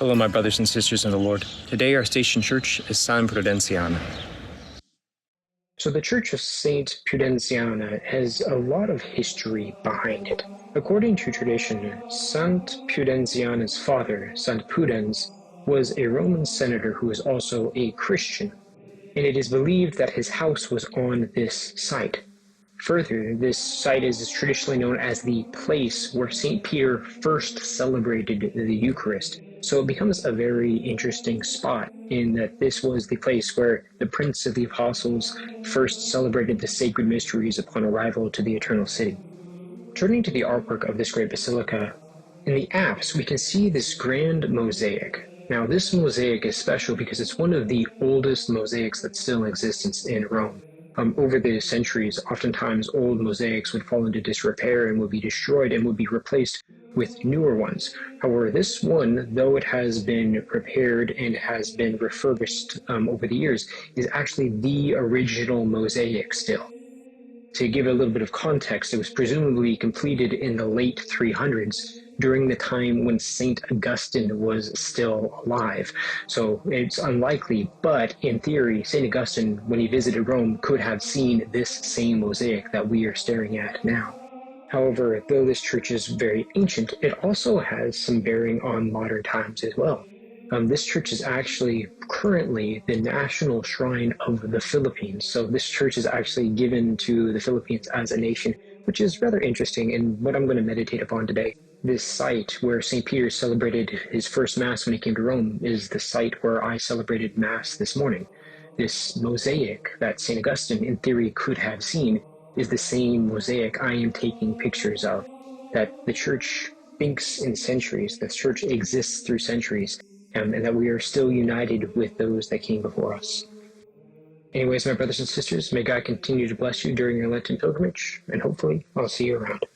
Hello, my brothers and sisters in the Lord. Today our station church is San Pudenziana. So the Church of Saint Pudenziana has a lot of history behind it. According to tradition, Saint Pudenziana's father, Saint Pudens, was a Roman senator who was also a Christian, and it is believed that his house was on this site. Further, this site is traditionally known as the place where St. Peter first celebrated the Eucharist. So it becomes a very interesting spot in that this was the place where the Prince of the Apostles first celebrated the sacred mysteries upon arrival to the Eternal City. Turning to the artwork of this great basilica, in the apse we can see this grand mosaic. Now this mosaic is special because it's one of the oldest mosaics that still exists in Rome. Over the centuries, oftentimes old mosaics would fall into disrepair and would be destroyed and would be replaced with newer ones. However, this one, though it has been repaired and has been refurbished over the years, is actually the original mosaic still. To give a little bit of context, it was presumably completed in the late 300s during the time when St. Augustine was still alive. So it's unlikely, but in theory, St. Augustine, when he visited Rome, could have seen this same mosaic that we are staring at now. However, though this church is very ancient, it also has some bearing on modern times as well. This church is actually currently the national shrine of the Philippines. So this church is actually given to the Philippines as a nation, which is rather interesting and what I'm going to meditate upon today. This site where St. Peter celebrated his first Mass when he came to Rome is the site where I celebrated Mass this morning. This mosaic that St. Augustine, in theory, could have seen is the same mosaic I am taking pictures of, that the church thinks in centuries, the church exists through centuries, and that we are still united with those that came before us. Anyways, my brothers and sisters, may God continue to bless you during your Lenten pilgrimage, and hopefully I'll see you around.